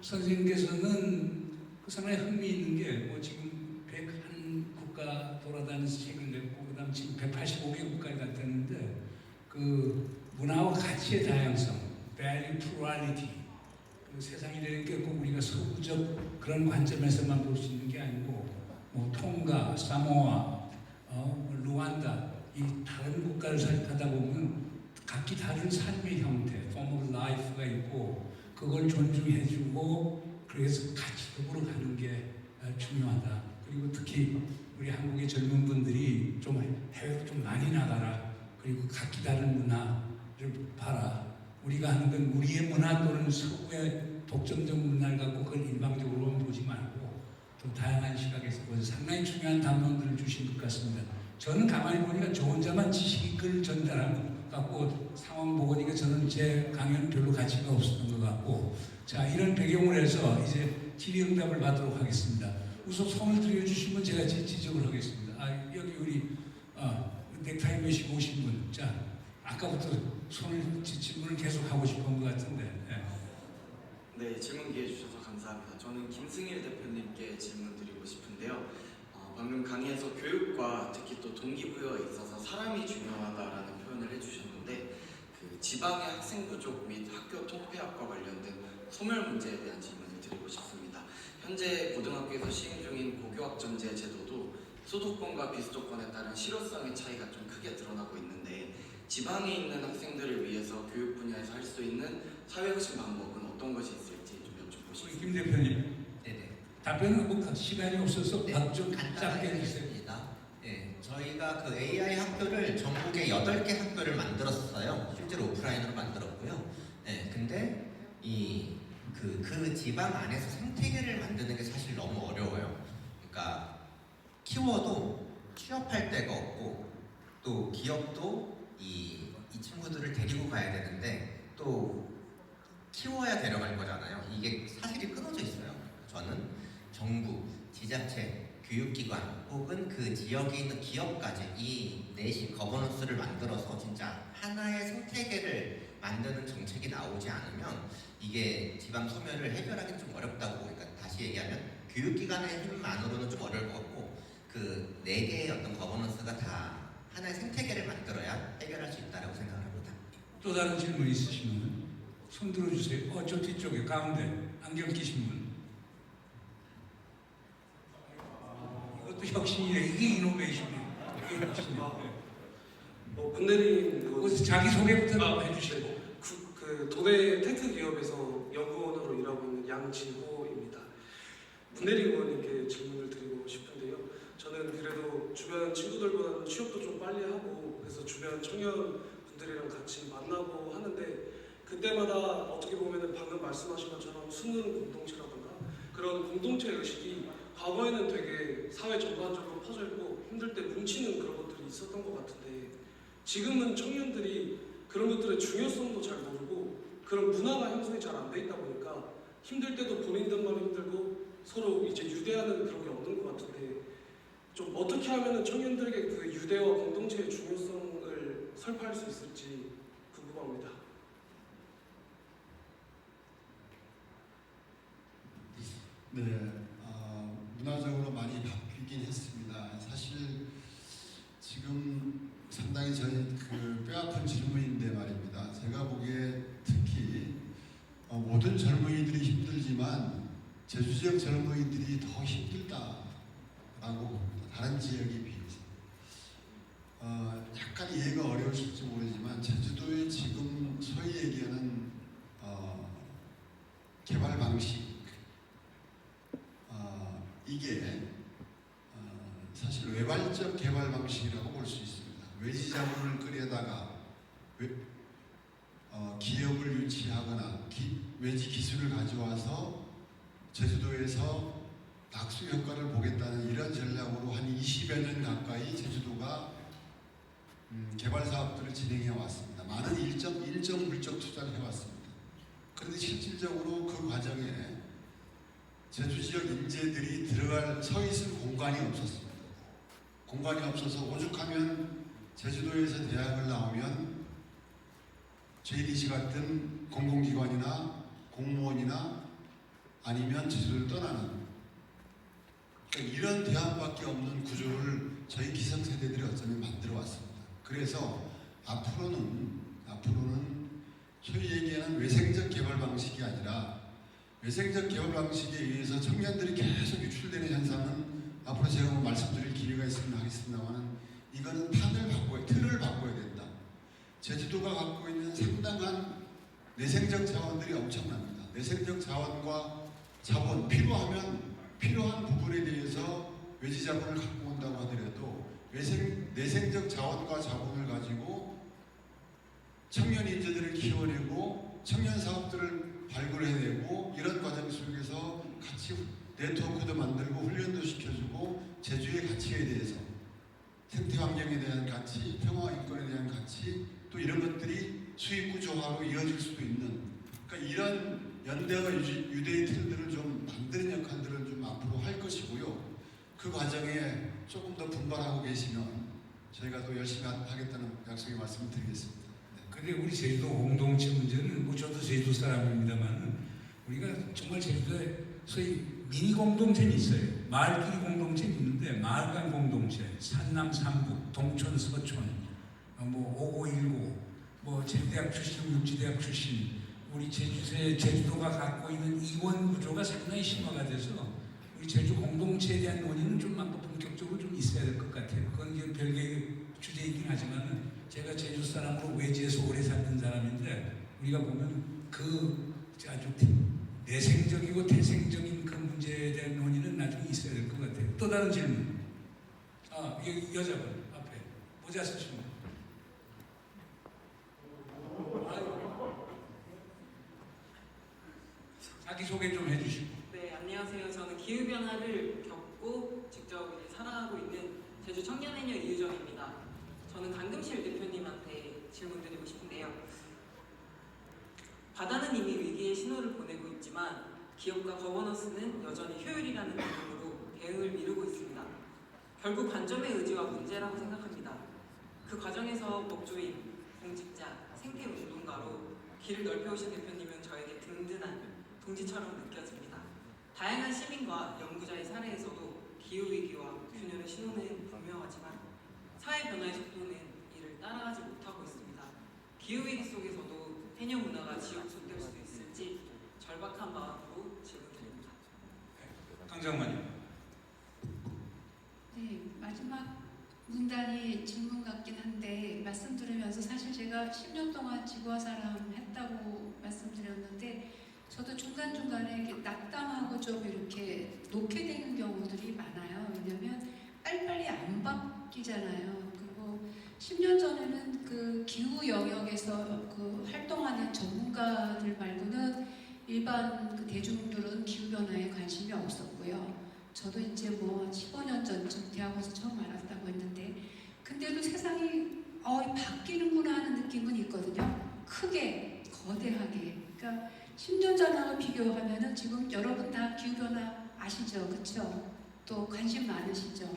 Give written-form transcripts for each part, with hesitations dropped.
선생님께서는 그 상당히 흥미있는 게 뭐 지금 101국가 돌아다니면서 책을 냈고 그다음 지금 185개국까지 갔다는데 그 문화와 가치의 다양성, value plurality, 그 세상이라는 게 꼭 우리가 서구적 그런 관점에서만 볼 수 있는 게 아니고 뭐 통가, 사모아, 루안다 이 다른 국가를 살다 보면 각기 다른 삶의 형태, form of life가 있고 그걸 존중해주고 그래서 같이 더불어 가는 게 중요하다. 그리고 특히 우리 한국의 젊은 분들이 좀 해외로 좀 많이 나가라. 그리고 각기 다른 문화를 봐라. 우리가 하는 건 우리의 문화 또는 서구의 독점적 문화를 갖고 그걸 일방적으로 보지 말고 좀 다양한 시각에서 보서 상당히 중요한 담론들을 주신 것 같습니다. 저는 가만히 보니까 저 혼자만 지식을 전달하고 갖고 상황 보니까 저는 제 강연은 별로 가치가 없었던 것 같고, 자 이런 배경을 해서 이제 질의응답을 받도록 하겠습니다. 우선 손을 들어주시면 제가 지적을 하겠습니다. 여기 우리 넥타이 메시고 오신 분, 자 아까부터 손을 질문을 계속 하고 싶은 것 같은데. 네, 질문 기회 주셔서 감사합니다. 저는 김승일 대표님께 질문 드리고 싶은데요. 방금 강의에서 교육과 특히 또 동기부여에 있어서 사람이 중요하다라는 표현을 해주셨는데 그 지방의 학생 부족 및 학교 통폐합과 관련된 소멸 문제에 대한 질문을 드리고 싶습니다. 현재 고등학교에서 시행 중인 고교학점제 제도도 소득권과 비수도권에 따른 실효성의 차이가 좀 크게 드러나고 있는데 지방에 있는 학생들을 위해서 교육 분야에서 할 수 있는 사회혁신 방법은 어떤 것이 있을지 좀 여쭙고 싶습니다. 김 대표님. 네네. 답변은 뭐 시간이 없어서 네, 좀 간단하게 짧게 해주세요. 하겠습니다. 네, 저희가 그 AI 학교를 전국에 8개 학교를 만들었어요. 실제로 오프라인으로 만들었고요. 네, 근데 그 지방 안에서 생태계를 만드는 게 사실 너무 어려워요. 그러니까 키워도 취업할 데가 없고 또 기업도 이 친구들을 데리고 가야 되는데 또 키워야 데려갈 거잖아요. 이게 사실이 끊어져 있어요. 저는 정부, 지자체, 교육기관 혹은 그 지역에 있는 기업까지 이 넷이 거버넌스를 만들어서 진짜 하나의 생태계를 만드는 정책이 나오지 않으면 이게 지방 소멸을 해결하기 좀 어렵다고. 그러니까 다시 얘기하면 교육기관의 힘만으로는 좀 어려울 것 같고 그 네 개의 어떤 거버넌스가 다 하나의 생태계를 만들어야 해결할 수 있다고 생각합니다. 또 다른 질문 있으시면 손 들어주세요. 저 뒤쪽에 가운데 안경 끼신 분. 이것도 혁신이래. 이게 이노베이션이에요. 이게 혁신이에요. 문대리님 그래서 자기 소개부터 해주시고. 그 도내 테크 기업에서 연구원으로 일하고 있는 양진호입니다. 문대리 의원님께 질문을 드리고 싶은데요. 저는 그래도 주변 친구들보다는 취업도 좀 빨리 하고 그래서 주변 청년 분들이랑 같이 만나고 하는데 그때마다 어떻게 보면은 방금 말씀하신 것처럼 수능 공동체라든가 그런 공동체 의식이 과거에는 되게 사회 전반적으로 퍼져 있고 힘들 때 뭉치는 그런 것들이 있었던 것 같은데 지금은 청년들이 그런 것들의 중요성도 잘 모르고 그런 문화가 형성이 잘 안 돼 있다 보니까 힘들 때도 본인들만 힘들고 서로 이제 유대하는 그런 게 없는 것 같은데 좀 어떻게 하면은 청년들에게 그 유대와 공동체의 중요성을 설파할 수 있을지 궁금합니다. 네, 문화적으로 많이 바뀌긴 했습니다. 사실 지금 상당히 저희 그 뼈아픈 질문인데 말입니다. 제가 보기에 특히 모든 젊은이들이 힘들지만 제주 지역 젊은이들이 더 힘들다라고 봅니다. 다른 지역에 비해서. 약간 이해가 어려우실지 모르지만 제주도의 지금 소위 얘기하는 개발 방식 이게 사실 외발적 개발 방식이라고 볼 수 있습니다. 외지 자본을 끌어다가 기업을 유치하거나 외지 기술을 가져와서 제주도에서 낙수 효과를 보겠다는 이런 전략으로 한 20여 년 가까이 제주도가 개발 사업들을 진행해 왔습니다. 많은 일정 물적 투자를 해왔습니다. 그런데 실질적으로 그 과정에 제주 지역 인재들이 들어갈 서 있을 공간이 없었습니다. 공간이 없어서 오죽하면 제주도에서 대학을 나오면 JDC 같은 공공기관이나 공무원이나 아니면 제주도를 떠나는, 그러니까 이런 대안밖에 없는 구조를 저희 기성세대들이 어쩌면 만들어 왔습니다. 그래서 앞으로는 소위 얘기하는 외생적 개발 방식이 아니라 외생적 개발 방식에 의해서 청년들이 계속 유출되는 현상은 앞으로 제가 뭐 말씀드릴 기회가 있으면 하겠습니다만, 이거는 틀을 바꿔야 된다. 제주도가 갖고 있는 상당한 내생적 자원들이 엄청납니다. 내생적 자원과 자본, 필요한 부분에 대해서 외지 자본을 갖고 온다고 하더라도 내생적 자원과 자본을 가지고 청년 인재들을 키워내고 청년 사업들을 발굴해내고 이런 과정 속에서 같이 네트워크도 만들고 훈련도 시켜주고 제주의 가치에 대해서 생태 환경에 대한 가치, 평화 인권에 대한 가치, 또 이런 것들이 수익 구조화로 이어질 수도 있는, 그러니까 이런 연대와 유대의 틀들을 좀 만드는 역할들을 좀 앞으로 할 것이고요. 그 과정에 조금 더 분발하고 계시면 저희가 또 열심히 하겠다는 약속의 말씀을 드리겠습니다. 근데 우리 제주도 공동체 문제는 뭐 저도 제주도 사람입니다만 우리가 정말 제주도에 소위 미니 공동체는 있어요. 마을끼리 공동체는 있는데 마을 간 공동체, 산남 삼북, 동촌 서촌, 뭐 5919, 뭐 제주대학 출신, 육지대학 출신, 우리 제주도가 갖고 있는 이원 구조가 상당히 심화가 돼서 우리 제주 공동체에 대한 논의는 좀 아까 본격적으로 좀 있어야 될 것 같아요. 그건 이제 별개의 주제이긴 하지만 제가 제주 사람으로 외지에서 오래 살던 사람인데 우리가 보면 그 아주 내생적이고 태생적인 그 문제에 대한 논의는 나중에 있어야 될 것 같아요. 또 다른 질문. 여자분 앞에 모자 쓰신 분. 자기 소개 좀 해주시고. 네, 안녕하세요. 저는 기후변화를 겪고 직접 이제 살아가고 있는 제주 청년해녀 이유정입니다. 저는 강금실 대표님한테 질문드리고 싶은데요. 바다는 이미 위기의 신호를 보내고 있지만 기업과 거버넌스는 여전히 효율이라는 이름으로 대응을 미루고 있습니다. 결국 관점의 의지와 문제라고 생각합니다. 그 과정에서 법조인, 공직자, 생태운동가로 길을 넓혀오신 대표님은 저에게 든든한 동지처럼 느껴집니다. 다양한 시민과 연구자의 사례에서도 기후위기와 균열의 신호는 분명하지만 사회 변화의 속도는 이를 따라가지 못하고 있습니다. 기후위기 속에서도 해녀 문화가 지속될 수 있을지 절박한 마음으로 질문드립니다. 강장관님. 네, 마지막 문단이 질문 같긴 한데 말씀 들으면서 사실 제가 10년 동안 지구화 사람 했다고 말씀드렸는데 저도 중간중간에 이렇게 낙담하고 좀 이렇게 놓게 되는 경우들이 많아요. 왜냐면 빨리빨리 안 바뀌잖아요. 그리고 10년 전에는 그 기후 영역에서 그 활동하는 전문가들 말고는 일반 그 대중들은 기후변화에 관심이 없었고요. 저도 이제 뭐 15년 전쯤 대학원에서 처음 알았다고 했는데 근데도 세상이 바뀌는구나 하는 느낌은 있거든요. 크게, 거대하게. 그러니까 10년 전하고 비교하면은 지금 여러분 다 기후변화 아시죠? 그렇죠? 또 관심 많으시죠?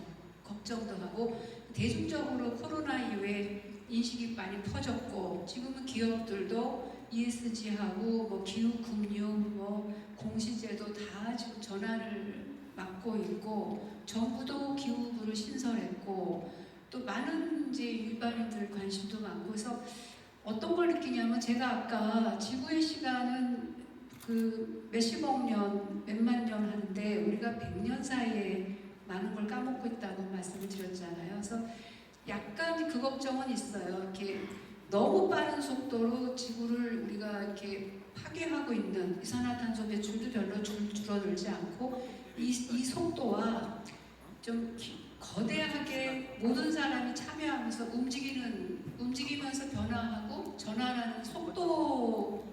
걱정도 하고 대중적으로 코로나 이후에 인식이 많이 퍼졌고 지금은 기업들도 ESG하고 뭐 기후금융, 뭐 공시제도 다 지금 전환을 맡고 있고 정부도 기후부를 신설했고 또 많은 이제 일반인들 관심도 많고 그래서 어떤 걸 느끼냐면 제가 아까 지구의 시간은 그 몇십억 년, 몇만 년 하는데 우리가 100년 사이에 많은 걸 까먹고 있다고 말씀을 드렸잖아요. 그래서 약간 그 걱정은 있어요. 이렇게 너무 빠른 속도로 지구를 우리가 이렇게 파괴하고 있는 이산화탄소 배출도 별로 줄어들지 않고 이 속도와 좀 거대하게 모든 사람이 참여하면서 움직이면서 변화하고 전환하는 속도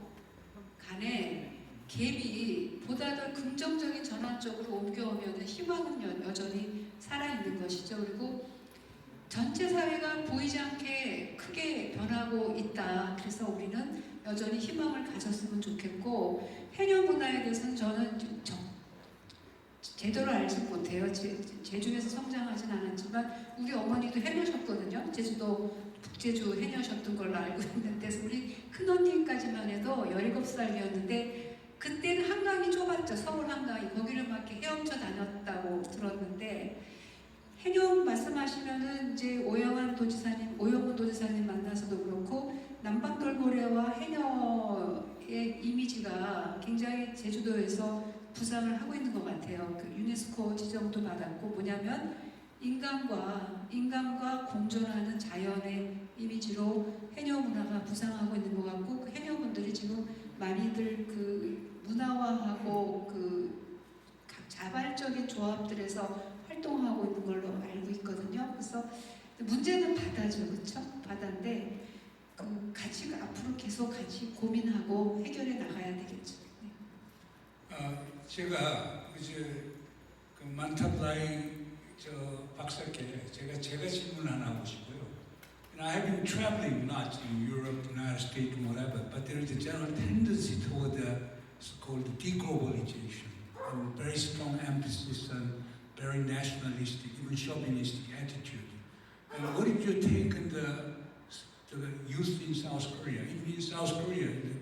간의 갭이 보다 더 긍정적인 전환 쪽으로 옮겨오면 희망은 여전히 살아있는 것이죠. 그리고 전체 사회가 보이지 않게 크게 변하고 있다. 그래서 우리는 여전히 희망을 가졌으면 좋겠고 해녀 문화에 대해서는 저는 제대로 알지 못해요. 제주에서 성장하진 않았지만 우리 어머니도 해녀셨거든요. 제주도 북제주 해녀셨던 걸로 알고 있는데 그래서 우리 큰언니까지만 해도 17살이었는데 그때는 한강이 좁았죠. 서울 정부에서 부상을 하고 있는 것 같아요. 그 유네스코 지정도 받았고 뭐냐면 인간과 공존하는 자연의 이미지로 해녀 문화가 부상하고 있는 것 같고 그 해녀분들이 지금 많이들 그 문화화하고 그 자발적인 조합들에서 활동하고 있는 걸로 알고 있거든요. 그래서 문제는 바다죠, 그렇죠? 바다인데 그 같이 앞으로 계속 같이 고민하고 해결해 나가야 되겠죠. 네. 제가 이제 그 만타블라이 저 박사께 제가 질문 하나 하고 싶고요. And I have been traveling not in Europe, United States, whatever, but there is a general tendency toward the so-called deglobalization and very strong emphasis on very nationalistic, even chauvinistic attitude. And what is your take on the youth in South Korea? Even in South Korea, the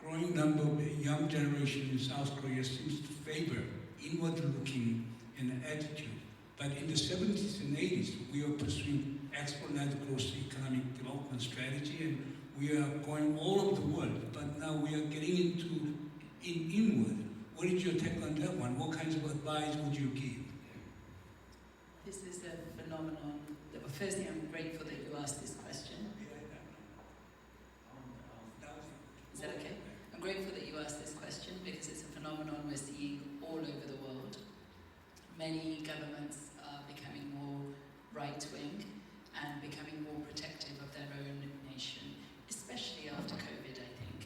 growing number of young generation in South Korea seems to favor inward-looking in attitude. But in the 70s and 80s, we were pursuing export-led growth economic development strategy, and we are going all over the world. But now we are getting into inward. What is your take on that one? What kinds of advice would you give? This is a phenomenon that, well, firstly, I'm grateful that you asked this question. Is that okay? I'm grateful that you asked this question because it's a phenomenon we're seeing all over the world. Many governments are becoming more right-wing and becoming more protective of their own nation, especially after COVID, I think.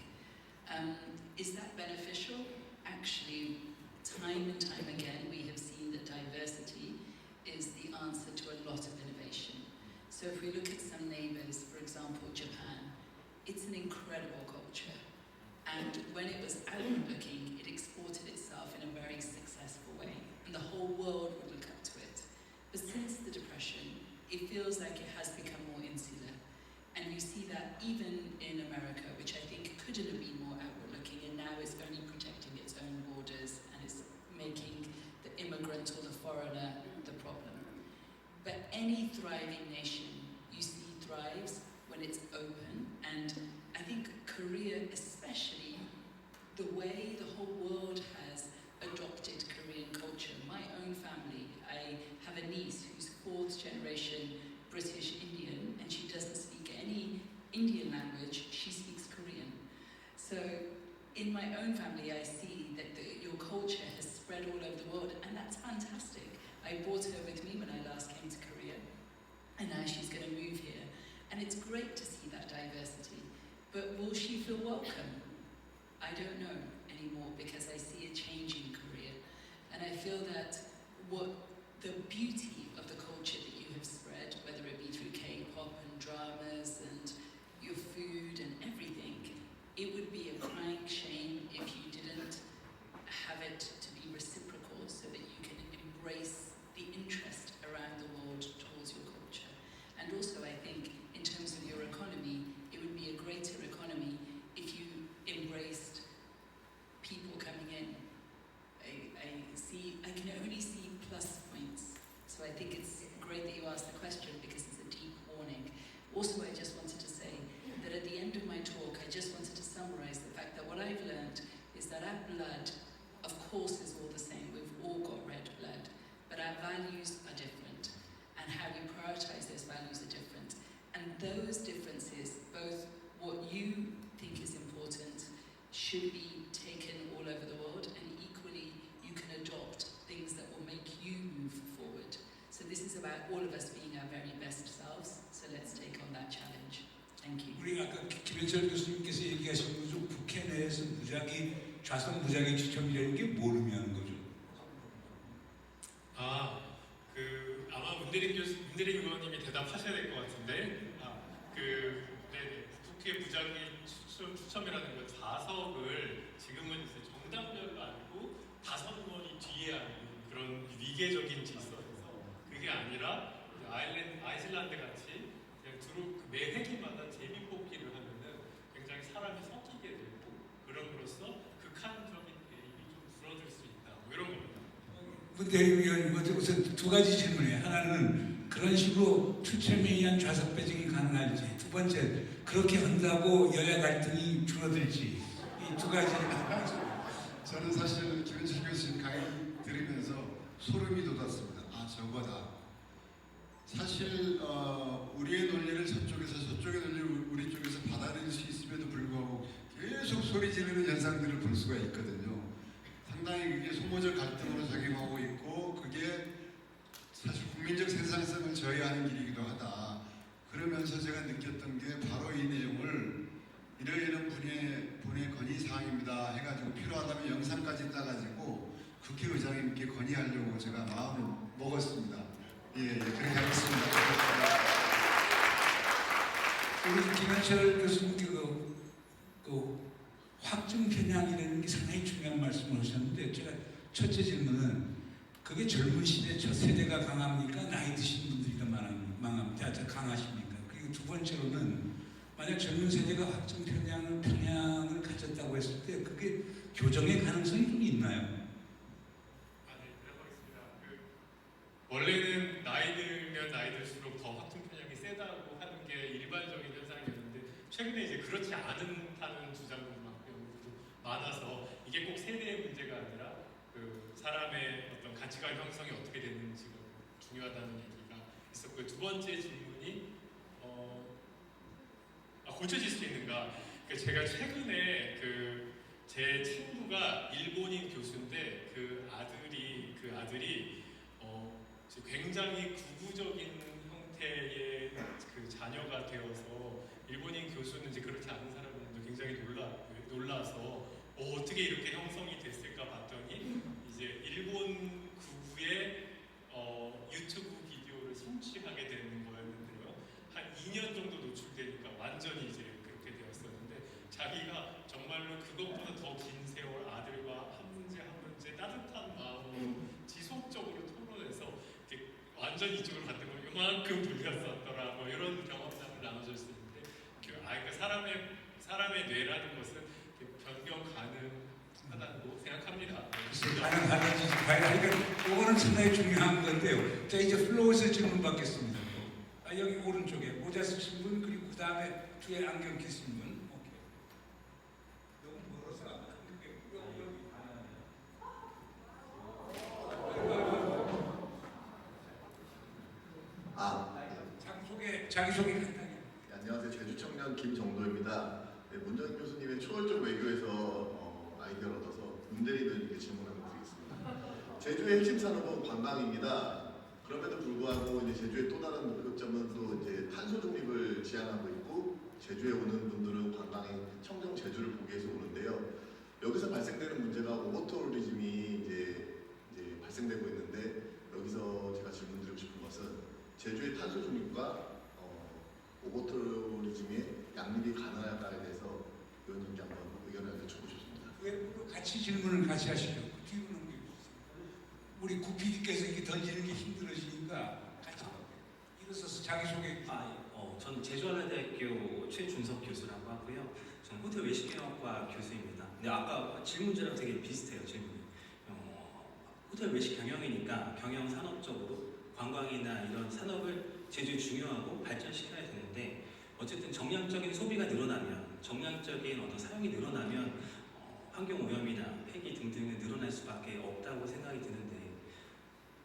Is that beneficial? Actually, time and time again, we have seen that diversity is the answer to a lot of innovation. So if we look at some neighbors, for example, Japan, it's an incredible culture. And when it was outward-looking, it exported itself in a very successful way. And the whole world would look up to it. But since the Depression, it feels like it has become more insular. And you see that even in America, which I think couldn't have been more outward-looking, and now it's only protecting its own borders, and it's making the immigrant or the foreigner the problem. But any thriving nation, you see thrives when it's open, and I think Korea especially, the way the whole world has adopted Korean culture. My own family, I have a niece who's 4th generation British Indian, and she doesn't speak any Indian language, she speaks Korean. So in my own family, I see that your culture has spread all over the world, and that's fantastic. I brought her with me when I last came to Korea, and now she's going to move here. And it's great to see that diversity. But will she feel welcome? I don't know anymore, because I see a change in Korea. And I feel that what the beauty of the culture that you have spread, whether it be through K-pop and dramas and your food and everything, it would be a crying shame if you didn't have it to be reciprocal, so that you can embrace the interest around the world towards your culture. And also, I think, in terms of your economy, it would be a greater economy if you embraced people coming in. I can only see plus points. So I think it's great that you asked the question, because it's a deep warning. Also, I just wanted to say that at the end of my talk, I just wanted to summarize the fact that what I've learned is that our blood, of course, is all the same. We've all got red blood, but our values are different, and how we prioritize those values are different. And those differences, both what you think is important, should be taken all over the world, and equally you can adopt things that will make you move forward. So this is about all of us being our very best selves. So let's take on that challenge. Thank you. 우리 아까 김현철 교수님께서 얘기하신 것처럼 북해 내에서 좌선 무작위 추첨이라는 게 뭘 의미하는 거죠? 아마 문대림 의원님이 대답하셔야 될 것 같은데, 국회 부작위 추첨이라는 건 4석을 지금은 이제 정당별로 아니고 5번이 뒤에 하는 그런 위계적인 질서에서, 그게 아니라 아이슬란드 같이 그냥 매 회기마다 제비 뽑기를 하면은 굉장히 사람이 섞이게 되고, 그럼으로써 극한적인 개입이 좀 줄어들 수 있다, 뭐 이런 겁니다. 문대림 의원님, 우선 두 가지 질문이에요. 하나는 그런 식으로 추첨에 의한 좌석 배정이 가능할지, 두 번째 그렇게 한다고 여야 갈등이 줄어들지, 이 두 가지. 저는 사실 김현철 교수님 강의 들으면서 소름이 돋았습니다. 아, 저거다. 사실 우리의 논리를 저쪽에서 저쪽의 논리를 우리 쪽에서 받아들일 수 있음에도 불구하고 계속 소리 지르는 현상들을 볼 수가 있거든요. 상당히 그게 소모적 갈등으로 작용하고 있고 그게 사실 국민적 생산성을 저해하는 길이기도 하다. 그러면서 제가 느꼈던 게 바로 이 내용을 이러이런 분의 건의사항입니다 해가지고 필요하다면 영상까지 따가지고 국회의장님께 건의하려고 제가 마음을 먹었습니다. 예, 그렇게 하겠습니다. 우리 김현철 교수님께 그 확증 편향이라는 게 상당히 중요한 말씀을 하셨는데 제가 첫째 질문은 그게 젊은 시대 저 세대가 강합니까? 나이 드신 분들이 더 강하십니까? 그리고 두 번째로는 만약 젊은 세대가 확증 편향을 가졌다고 했을 때 그게 교정의 가능성이 좀 있나요? 네, 들어보겠습니다. 원래는 나이 들면 나이 들수록 더 확증 편향이 세다고 하는 게 일반적인 현상이었는데 최근에 이제 그렇지 않다는 주장들도 많아서 이게 꼭 세대의 문제가 아니라 그 사람의 어떤 가치관 형성이 어떻게 되는지가 중요하다는 얘기가 있었고요. 두 번째 질문이 고쳐질 수 있는가? 제가 최근에 제 친구가 일본인 교수인데 그 아들이 굉장히 구구적인 형태의 그 자녀가 되어서 일본인 교수는 이제 그렇지 않은 사람은 굉장히 놀라서 어떻게 이렇게 형성이 됐을까 봤더니 이제 일본 구구의 유튜브 비디오를 심취하게 되는 거였는데요. 한 2년 정도 노출되니까 완전히 이제 그렇게 되었었는데 자기가 정말로 그것보다 더 긴 세월 아들과 한 문제 따뜻한 마음으로 지속적으로 토론해서 이렇게 완전 이쪽으로 갔던 걸 이만큼 돌렸었더라 뭐 이런 경험담을 나눠줬었는데 그러니까 사람의 뇌라는 것은 변경 가능하다고 생각합니다. 가능하는지 봐야 이거는 상당히 중요한 건데요. 자 이제 플로우에서 질문 받겠습니다. 여기 오른쪽에 모자 쓰신 분 그리고 그 다음에 뒤에 안경 끼신 분. 오케이. 너무 멀어서 자기소개 간단히. 네, 안녕하세요. 제주청년 김정도입니다. 네, 문정인 교수님의 초월적 외교에서 아이디어를 얻어서 문대리는 질문을 드리겠습니다. 제주의 핵심 산업은 관광입니다. 그럼에도 불구하고 이제 제주의 또 다른 목표점은 또 이제 탄소 중립을 지향하고 있고 제주에 오는 분들은 관광의 청정 제주를 보기 위해서 오는데요. 여기서 발생되는 문제가 오버투어리즘이 이제 발생되고 있는데 여기서 제가 질문드리고 싶은 것은 제주의 탄소 중립과 오버투어리즘의 양립이 가능할까에 대해서 의원님께 한번 의견을 여쭤보고 싶습니다. 왜 같이 질문을 같이 하시죠? 뒤로 우리 구PD께서 이렇게 던지는 게 힘들어지니까 같이 일어서서 자기소개. 저는 제주하나대학교 최준석 교수라고 하고요. 저는 호텔 외식경영학과 교수입니다. 근데 아까 질문제랑 되게 비슷해요, 질문이. 호텔 외식 경영이니까 경영 산업적으로 관광이나 이런 산업을 제주에 중요하고 발전시켜야 되는데 어쨌든 정량적인 소비가 늘어나면 정량적인 어떤 사용이 늘어나면 환경 오염이나 폐기 등등은 늘어날 수밖에 없다고 생각이 드는데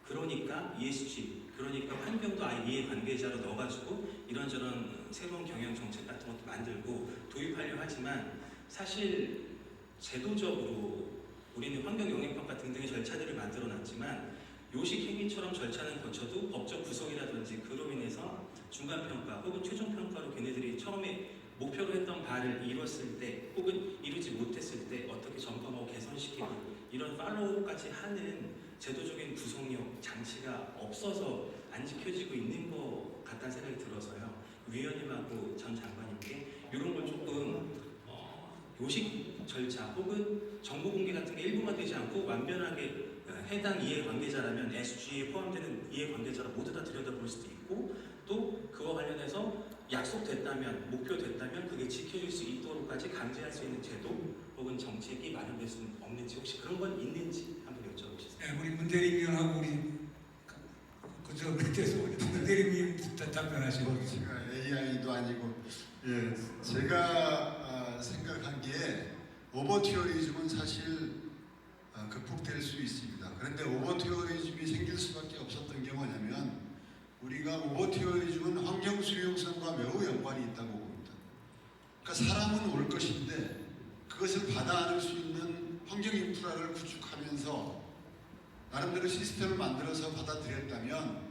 그러니까 ESG, 그러니까 환경도 아예 이해관계자로 넣어가지고 이런저런 새로운 경영 정책 같은 것도 만들고 도입하려 하지만 사실 제도적으로 우리는 환경 영향평가 등등의 절차들을 만들어놨지만 요식 행위처럼 절차는 거쳐도 법적 구속이라든지 그로 인해서 중간평가 혹은 최종평가로 걔네들이 처음에 목표로 했던 바를 이뤘을 때 혹은 이루지 못했을 때 어떻게 점검하고 개선시키고 이런 팔로우까지 하는 제도적인 구속력 장치가 없어서 안 지켜지고 있는 것 같다는 생각이 들어서요. 위원님하고 전 장관님께 이런 걸 조금 요식 절차 혹은 정보 공개 같은 게 일부만 되지 않고 완전하게 해당 이해관계자라면 SG에 포함되는 이해관계자를 모두 다 들여다볼 수도 있고 또 그와 관련해서 약속됐다면 목표됐다면 그게 지켜질 수 있도록까지 강제할 수 있는 제도 혹은 정책이 마련될 수는 없는지 혹시 그런 건 있는지 한번 여쭤보겠습니다. 네, 우리 문대리 위원하고 우리 그저 밑에서 우리 문대리 위원 답변하시고. 제가 AI도 아니고 제가 생각하기에 오버티어리즘은 사실 극복될 수 있습니다. 그런데 오버티어리즘이 생길 수밖에 없었던 게 뭐냐면 우리가 오버티어리즘은 환경 수용성과 매우 연관이 있다고 봅니다. 그러니까 사람은 올 것인데 그것을 받아 안을 수 있는 환경 인프라를 구축하면서 나름대로 시스템을 만들어서 받아들였다면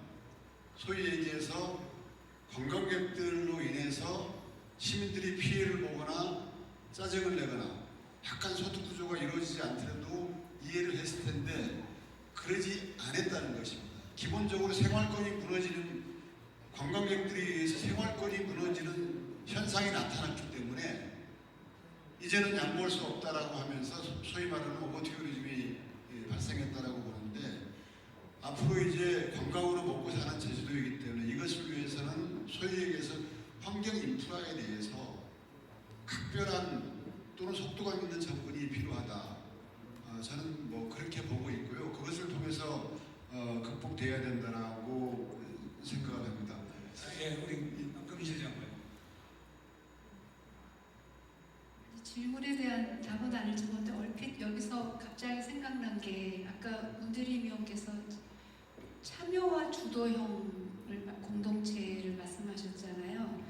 소위 얘기해서 관광객들로 인해서 시민들이 피해를 보거나 짜증을 내거나 약간 소득 구조가 이루어지지 않더라도 이해를 했을 텐데 그러지 않았다는 것입니다. 기본적으로 생활권이 무너지는 관광객들에 의해서 생활권이 무너지는 현상이 나타났기 때문에 이제는 양보할 수 없다라고 하면서 소위 말하는 오버티어리즘이 발생했다라고 보는데 앞으로 이제 관광으로 먹고 사는 제주도이기 때문에 이것을 위해서는 소위 얘기해서 환경 인프라에 대해서 각별한 또는 속도감 있는 접근이 필요하다. 저는 뭐 그렇게 보고 있고요. 그것을 통해서 극복돼야 된다라고 생각을 합니다. 예, 우리 금실 장관. 질문에 대한 답은 아닐지 모르는데 얼핏 여기서 갑자기 생각난 게 아까 문대림 의원께서 참여와 주도형을 공동체를 말씀하셨잖아요.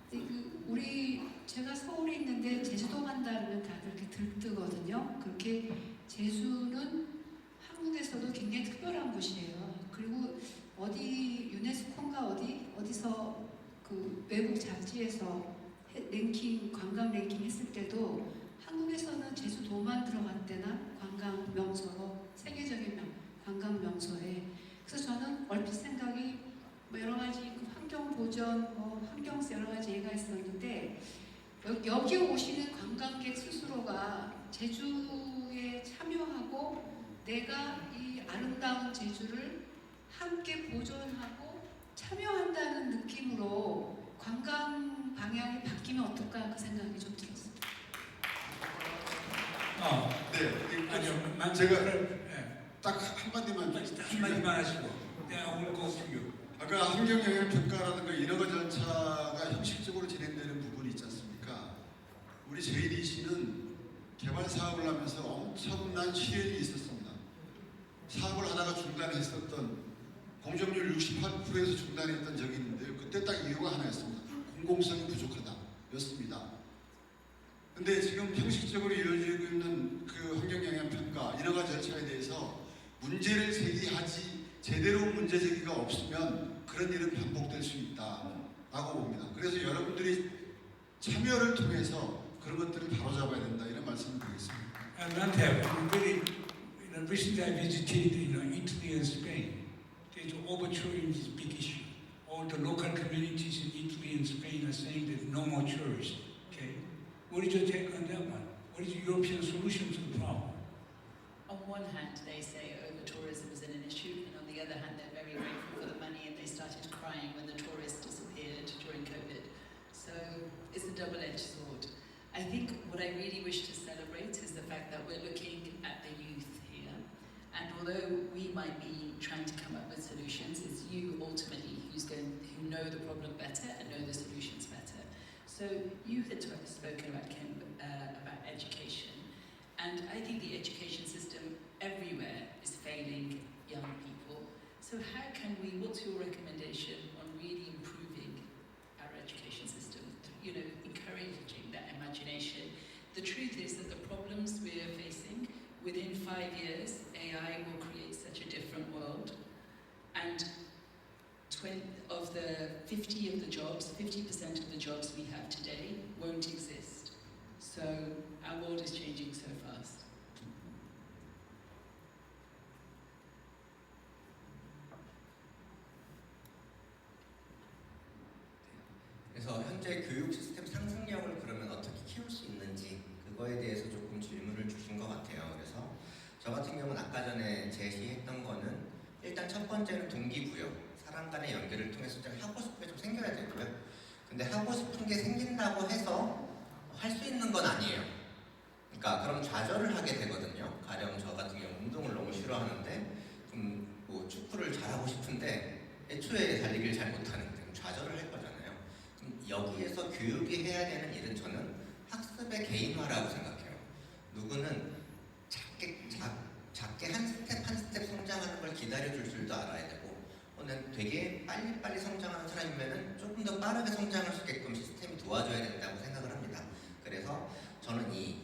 근데 제가 서울에 있는데 제주도 간다 그러면 다들 이렇게 들뜨거든요. 그렇게 제주는 한국에서도 굉장히 특별한 곳이에요. 그리고 어디 유네스코인가 어디서 그 외국 잡지에서 관광 랭킹 했을 때도 한국에서는 제주도만 들어갈 때나 관광 명소로 세계적인 관광 명소에 그래서 저는 얼핏 생각이 뭐 여러 가지 환경 보전, 환경세 여러 가지 얘기가 있었는데 여기에 오시는 관광객 스스로가 제주에 참여하고 내가 이 아름다운 제주를 함께 보존하고 참여한다는 느낌으로 관광 방향이 바뀌면 어떨까 그 생각이 좀 들었어요. 네, 아니요, 제가 네. 딱 한마디만 한마디만 하시고 오늘 그 아까 환경영향평가라든가 인허가 절차가 형식적으로 진행되는 부분이 있지 않습니까? 우리 JDC는 개발 사업을 하면서 엄청난 시련이 있었습니다. 사업을 하다가 중단했었던 공정률 68%에서 중단했던 적이 있는데요. 그때 딱 이유가 하나였습니다. 공공성이 부족하다 였습니다. 근데 지금 형식적으로 이루어지고 있는 그 환경영향평가 인허가 절차에 대해서 문제를 제기하지 제대로 문제 제기가 없으면 그런 일은 반복될 수 있다라고 봅니다. 그래서 여러분들이 참여를 통해서 그런 것들을 바로잡아야 된다 이런 말씀을 드리겠습니다. 나한테 recently I visited Italy and Spain. There's overtourism is a big issue. All the local communities in Italy and Spain are saying that no more tourists. Okay, what is your take on that one? What is the European solution to the problem? On one hand, they say over-tourism is an issue, and on the other hand, they're very grateful for the money, and they started crying when the tourists disappeared during COVID. So it's a double-edged sword. I think what I really wish to celebrate is the fact that we're looking at the youth here, and although we might be trying to come up with solutions, it's you ultimately who know the problem better and know the solutions better. So you had spoken about education. And I think the education system everywhere is failing young people. So how can what's your recommendation on really improving our education system? Encouraging that imagination. The truth is that the problems we are facing, within 5 years, AI will create such a different world. And 50% of the jobs we have today won't exist. So our world is changing so fast. 그래서 현재 교육 시스템 상승력을 그러면 어떻게 키울 수 있는지 그거에 대해서 조금 질문을 주신 것 같아요. 그래서 저 같은 경우는 아까 전에 제시했던 거는 일단 첫 번째는 동기부여, 사람 간의 연결을 통해서 좀 하고 싶은 게 좀 생겨야 되고요. 근데 하고 싶은 게 생긴다고 해서 할 수 있는 건 아니에요. 그러니까 그럼 좌절을 하게 되거든요. 가령 저 같은 경우 운동을 너무 싫어하는데 뭐 축구를 잘하고 싶은데 애초에 달리기를 잘 못하는데 좌절을 할 거잖아요. 그럼 여기에서 교육이 해야 되는 일은 저는 학습의 개인화라고 생각해요. 누구는 작게 한 스텝 한 스텝 성장하는 걸 기다려줄 줄도 알아야 되고, 또는 되게 빨리빨리 성장하는 사람이면은 조금 더 빠르게 성장할 수 있게끔 시스템이 도와줘야 된다고 생각을 합니다. 그래서 저는 이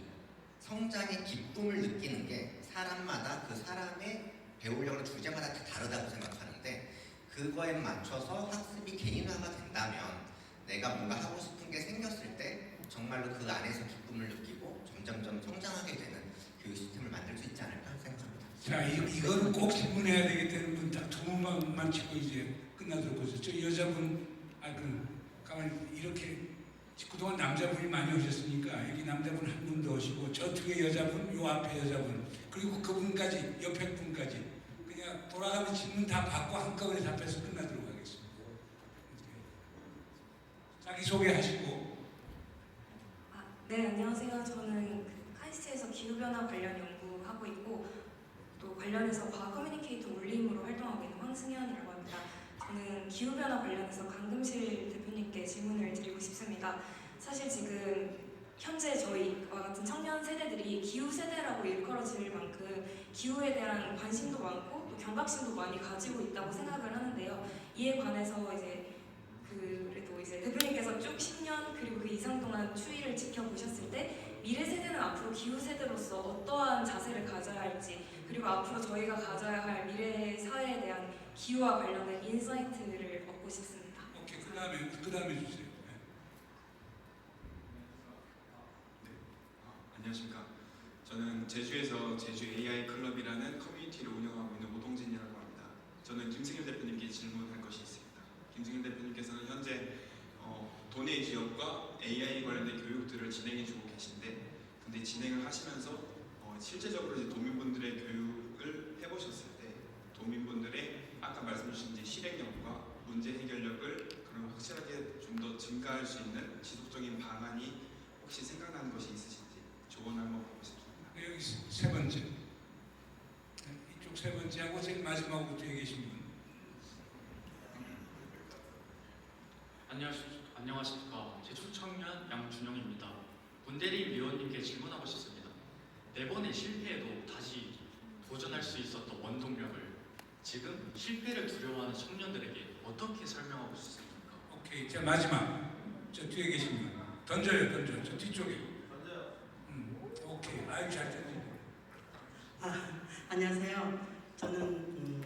성장의 기쁨을 느끼는 게 사람마다 그 사람의 배우려는 주제마다 다 다르다고 생각하는데, 그거에 맞춰서 학습이 개인화가 된다면 내가 뭔가 하고 싶은 게 생겼을 때 정말로 그 안에서 기쁨을 느끼고 점점점 성장하게 되는 교육 시스템을 만들 수 있지 않을까 생각합니다. 자, 이거는 꼭 질문해야 되기 때문에 분 딱 두 분만 치고 이제 끝나도록 하죠. 저 여자분, 가만히 이렇게 그동안 남자분이 많이 오셨으니까 여기 남자분 한 분 더 오시고 저 뒤에 여자분, 요 앞에 여자분, 그리고 그분까지, 옆에 분까지 그냥 돌아가면 질문 다 받고 한꺼번에 답해서 끝나도록 하겠습니다. 자기 소개하시고. 네, 안녕하세요. 저는 카이스트에서 기후변화 관련 연구하고 있고 또 관련해서 과학 커뮤니케이터 울림으로 활동하고 있는 황승현이라고 합니다. 저는 기후변화 관련해서 강금실 대표님께 질문을 드리고 싶습니다. 사실 지금 현재 저희와 같은 청년 세대들이 기후 세대라고 일컬어질 만큼 기후에 대한 관심도 많고 또 경각심도 많이 가지고 있다고 생각을 하는데요. 이에 관해서 그래도 대표님께서 쭉 10년 그리고 그 이상 동안 추이를 지켜보셨을 때 미래 세대는 앞으로 기후 세대로서 어떠한 자세를 가져야 할지, 그리고 앞으로 저희가 가져야 할 미래 사회에 대한 기후와 관련된 인사이트를 얻고 싶습니다. 오케이, 그 다음에 주세요. 안녕하십니까. 저는 제주에서 제주 AI 클럽이라는 커뮤니티를 운영하고 있는 오동진이라고 합니다. 저는 김승일 대표님께 질문할 것이 있습니다. 김승일 대표님께서는 현재 도내 지역과 AI 관련된 교육들을 진행해주고 계신데, 근데 진행을 하시면서 실제적으로 이제 도민분들의 교육을 해보셨을 때 도민분들의 아까 말씀 주신 이제 실행력과 문제 해결력을 그럼 확실하게 좀 더 증가할 수 있는 지속적인 방안이 혹시 생각나는 것이 있으신지 조언을 한번 보고 싶습니다. 여기 세 번째, 이쪽 세 번째하고 제일 마지막으로 뒤에 계신 분. 안녕하십니까. 제주 청년 양준영입니다. 문대리 위원님께 질문하고 싶습니다. 매번의 실패에도 다시 도전할 수 있었던 원동력을 지금 실패를 두려워하는 청년들에게 어떻게 설명하고 싶습니까? 오케이, 자 마지막, 저 뒤에 계신 분. 던져요, 저 뒤쪽에. 던져요. 오케이, 아유 잘 던지네. 안녕하세요. 저는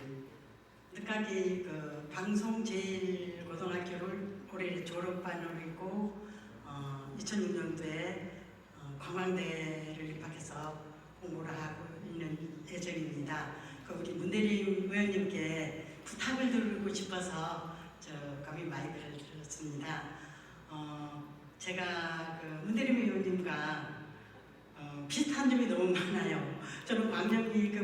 늦가기 방송제일고등학교를 올해 졸업반으로 있고 2006년도에 관광대를 입학해서 공부를 하고 있는 예정입니다. 우리 문대리 의원님께 부탁을 드리고 싶어서 감히 마이크를 들었습니다. 제가 문대리 의원님과 비슷한 점이 너무 많아요. 저는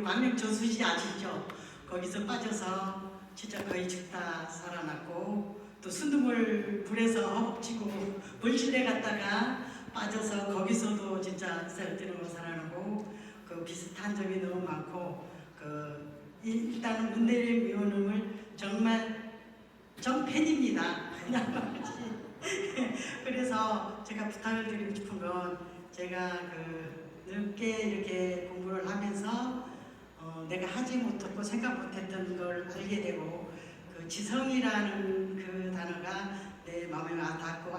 광명 저수지 아시죠? 거기서 빠져서 진짜 거의 죽다 살아났고, 또 순두물 불에서 허벅지고 벌침대 갔다가 빠져서 거기서도 진짜 쌀뜨는 살아나고, 비슷한 점이 너무 많고, 일단은 문대리 의원님을 정말 정팬입니다. 그래서 제가 부탁을 드리고 싶은 건, 제가 늦게 이렇게 공부를 하면서 내가 하지 못했고 생각 못했던 걸 알게 되고, 지성이라는 그 단어가 내 마음에 와닿고,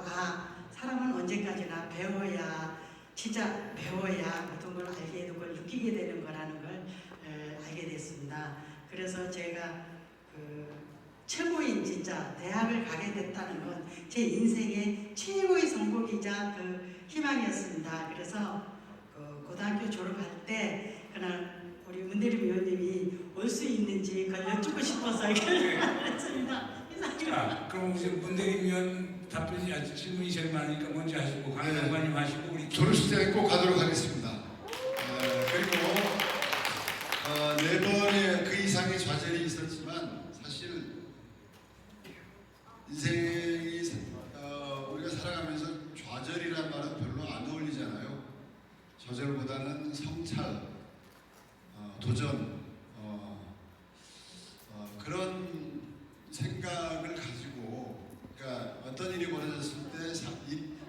사람은 언제까지나 배워야, 진짜 배워야 어떤 걸 알게 되고 느끼게 되는 거라는 걸 알게 됐습니다. 그래서 제가 최고인 진짜 대학을 가게 됐다는 건 제 인생의 최고의 성공이자 희망이었습니다. 그래서 고등학교 졸업할 때 그날 우리 문대리 위원님이 올 수 있는지 그걸 여쭙고 싶어서 이렇게 했습니다. 자, 그럼 이제 문대리 위원 답변이 아직 질문이 제일 많으니까 먼저 하시고 강의관님 하시고 우리 졸업식장에 꼭 가도록 하겠습니다. 그리고 네 번의 그 이상의 좌절이 있었지만 사실 인생이 우리가 살아가면서 좌절이란 말은 별로 안 어울리잖아요. 좌절보다는 성찰, 도전, 그런 생각을 가지고, 그러니까 어떤 일이 벌어졌을 때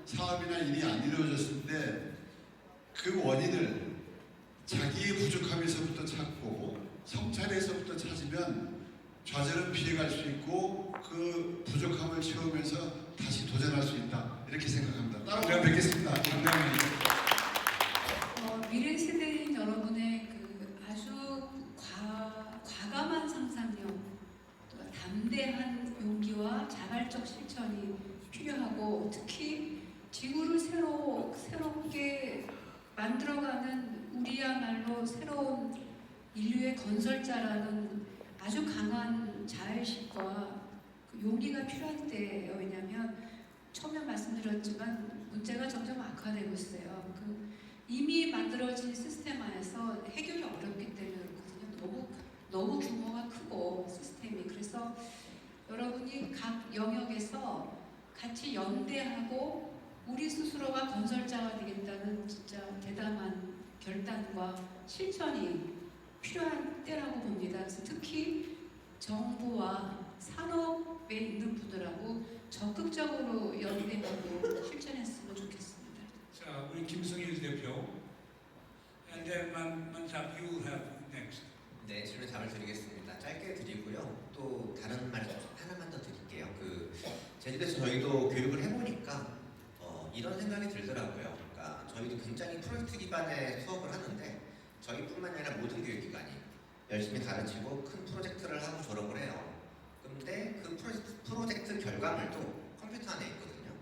사업이나 일이 안 이루어졌을 때 그 원인을 자기의 부족함에서부터 찾고 성찰에서부터 찾으면 좌절은 피해갈 수 있고 그 부족함을 채우면서 다시 도전할 수 있다 이렇게 생각합니다. 따로 뵙겠습니다. 미래 세대인 여러분의 그 아주 과감한 상상력, 또 담대한 용기와 자발적 실천이 필요하고 특히 지구를 새롭게 만들어가는 우리야말로 새로운 인류의 건설자라는 아주 강한 자의식과 그 용기가 필요할 때예요. 왜냐하면 처음에 말씀드렸지만 문제가 점점 악화되고 있어요. 이미 만들어진 시스템 안에서 해결이 어렵기 때문에 그렇거든요. 너무 규모가 크고 시스템이. 그래서 여러분이 각 영역에서 같이 연대하고 우리 스스로가 건설자가 되겠다는 진짜 대담한 결단과 실천이 필요한 때라고 봅니다. 그래서 특히 정부와 산업에 있는 분들하고 적극적으로 연대하고 실천했으면 좋겠습니다. 자, 우리 김승일 대표. And then Mantab, you have next. 네, 질문 답을 드리겠습니다. 짧게 드리고요. 또 다른 말 하나만 더 드릴게요. 제주도에서 저희도 교육을 해보니까 이런 생각이 들더라고요. 그러니까 저희도 굉장히 프로젝트 기반의 수업을 하는데 저희뿐만 아니라 모든 교육기관이 열심히 가르치고 큰 프로젝트를 하고 졸업을 해요. 근데 그 프로젝트 결과물도 컴퓨터 안에 있거든요.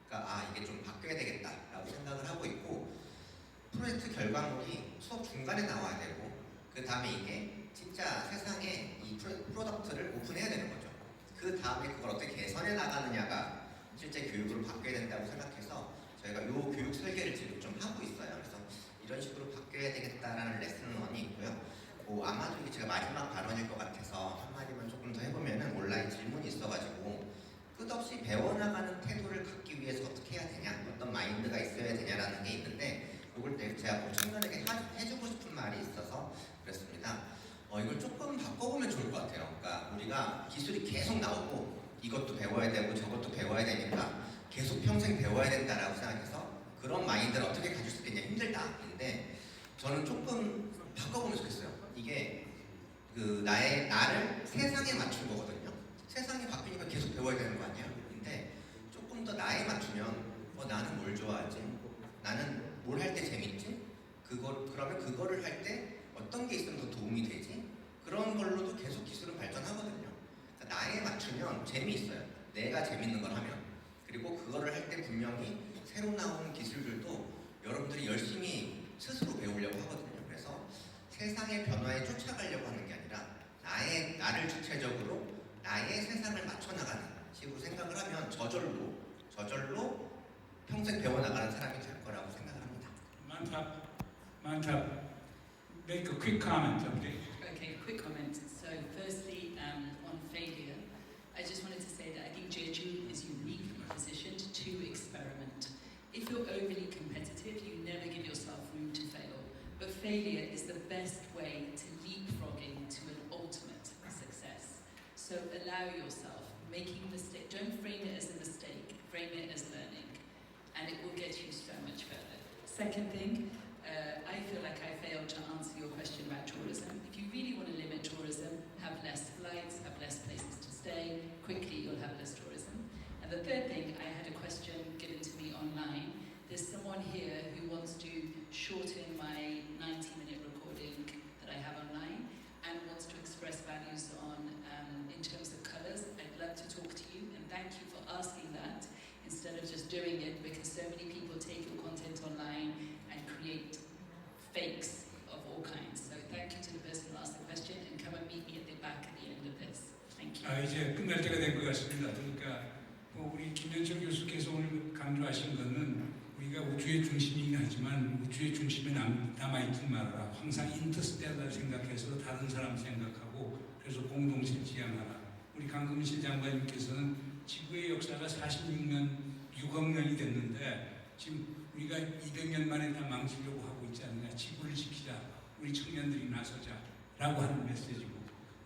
그러니까 이게 좀 바뀌어야 되겠다라고 생각을 하고 있고 프로젝트 결과물이 수업 중간에 나와야 되고 그 다음에 이게 진짜 세상에 이 프로덕트를 오픈해야 되는 거죠. 그 다음에 그걸 어떻게 개선해 나가느냐가 실제 교육으로 바뀌어야 된다고 생각해서 저희가 이 교육 설계를 지금 좀 하고 있어요. 그래서 이런 식으로 바뀌어야 되겠다라는 레슨 1이 있고요. 아마도 이게 제가 마지막 발언일 것 같아서 한마디만 조금 더 해보면은 온라인 질문이 있어가지고 끝없이 배워나가는 태도를 갖기 위해서 어떻게 해야 되냐, 어떤 마인드가 있어야 되냐라는 게 있는데 이걸 제가 청년에게 해주고 싶은 말이 있어서 그랬습니다. 이걸 조금 바꿔보면 좋을 것 같아요. 그러니까 우리가 기술이 계속 나오고 이것도 배워야 되고 저것도 배워야 되니까 계속 평생 배워야 된다라고 생각해서 그런 마인드를 어떻게 가질 수 있겠냐, 힘들다. 근데 저는 조금 바꿔보면 좋겠어요. 이게 나를 세상에 맞춘 거거든요. 세상이 바뀌니까 계속 배워야 되는 거 아니야? 근데 조금 더 나에 맞추면 나는 뭘 좋아하지? 나는 뭘 할 때 재밌지? 그러면 그거를 할 때 어떤 게 있으면 더 도움이 되지? 그런 걸로도 계속 기술은 발전하거든요. 그러니까 나에 맞추면 재미있어요. 내가 재밌는 걸 하면. 그리고 그거를 할 때 분명히 새로 나오는 기술들도 여러분들이 열심히 스스로 배우려고 하거든요. 그래서 세상의 변화에 쫓아가려고 하는 게 아니라 나를 주체적으로 나의 세상을 맞춰나가는 식으로 생각을 하면 저절로 평생 배워나가는 사람이 될 거라고 생각을 합니다. Mantab, make a quick comment, okay? Okay, quick comment. So firstly, on failure, I just wanted to say that I think Jeju is uniquely positioned to experiment. If you're overly competitive, you never give yourself room to fail. But failure is the best way to leapfrogging to an ultimate success. So allow yourself, making a mistake, don't frame it as a mistake, frame it as learning. And it will get you so much further. Second thing, I feel like I failed to answer your question about tourism. If you really want to limit tourism, have less flights, have less places to stay, quickly you'll have less tourism. And the third thing, I had a question given to me online. There's someone here who wants to shorten my 90-minute recording that I have online and wants to express values on, in terms of colours. I'd love to talk to you and thank you for asking that instead of just doing it, because so many people take your content online and create fakes of all kinds. So thank you to the person who asked the question and come and meet me at the back at the end of this. Thank you. 이제 끝날 때가 된 것 같습니다. 그러니까 우리 김현철 교수께서 오늘 강조하신 것은 우리가 우주의 중심이긴 하지만 우주의 중심에 남아있지 말아라. 항상 인터스텔라를 생각해서 다른 사람 생각하고 그래서 공동체 지향하라. 우리 강금실 장관님께서는 지구의 역사가 6억 년이 됐는데 지금 우리가 200년 만에 다 망치려고 하고 있지 않느냐. 지구를 지키자. 우리 청년들이 나서자. 라고 하는 메시지고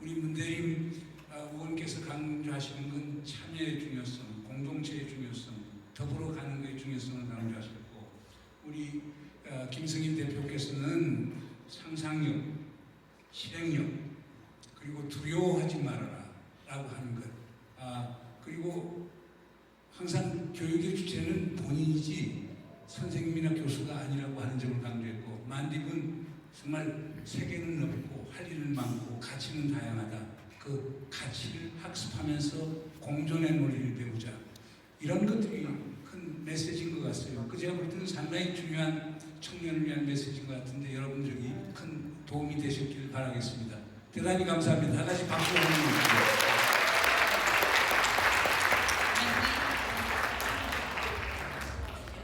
우리 문대림 의원께서 강조하시는 건 참여의 중요성, 공동체의 중요성, 더불어 가는 것의 중요성을 강조하셨고 우리 김승인 대표께서는 상상력, 실행력, 그리고 두려워하지 말아라 라고 하는 것. 그리고 항상 교육의 주체는 본인이지 선생님이나 교수가 아니라고 하는 점을 강조했고, 만디은 정말 세계는 넓고 할 일은 많고 가치는 다양하다. 그 가치를 학습하면서 공존의 논리를 배우자. 이런 것들이 큰 메시지인 것 같아요. 그 제가 볼 때는 상당히 중요한 청년을 위한 메시지인 것 같은데 여러분들이 큰 도움이 되셨길 바라겠습니다. 대단히 감사합니다. 다 같이 박수 한번 주십시오.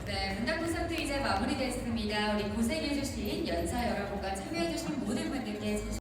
네, 문당 콘서트 이제 마무리됐습니다. 우리 고생해주신 연사 여러분과 참여해주신 모든 분들께